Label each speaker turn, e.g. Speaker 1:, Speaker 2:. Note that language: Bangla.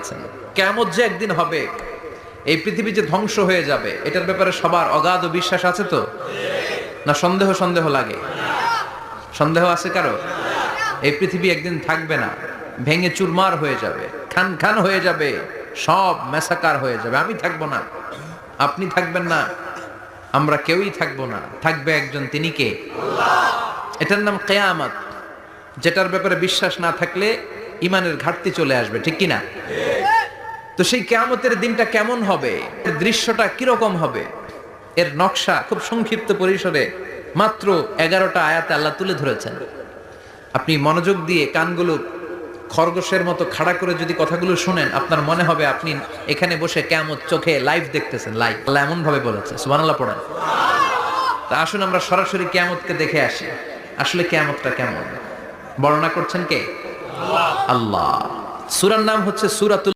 Speaker 1: দিয়েছেন। কিয়ামত যে একদিন হবে, এই পৃথিবী যে ধ্বংস হয়ে যাবে, এটার ব্যাপারে সবার অগাধ বিশ্বাস আছে তো? না সন্দেহ সন্দেহ লাগে? সন্দেহ আছে কারো? এই পৃথিবী একদিন থাকবে না, ভেঙে চুরমার হয়ে যাবে, খান খান হয়ে যাবে, সব মেসাকার হয়ে যাবে। আমি থাকবো না, আপনি থাকবেন না, আমরা কেউই থাকবো না। থাকবে একজন, তিনি কে? এটার নাম কিয়ামত, যেটার ব্যাপারে বিশ্বাস না থাকলে ইমানের ঘাটতি চলে আসবে, ঠিক কিনা? তো সেই কিয়ামতের দিনটা কেমন হবে, এর দৃশ্যটা কিরকম হবে, এর নকশা খুব সংক্ষিপ্ত পরিসরে মাত্র 11টা আয়াতে আল্লাহ তুলে ধরেছেন। আপনি মনোযোগ দিয়ে কানগুলো খরগোশের মতো খাড়া করে যদি কথাগুলো শুনেন, আপনার মনে হবে আপনি এখানে বসে কিয়ামত চোখে লাইভ দেখতেছেন। লাইভ আল্লাহ এমন ভাবে বলেছে, সুবহানাল্লাহ পড়েন। তা আসুন আমরা সরাসরি কিয়ামতকে দেখে আসি। আসলে কিয়ামতটা কেমন বর্ণনা করছেন কে? আল্লাহ। সূরার নাম হচ্ছে সূরাতুল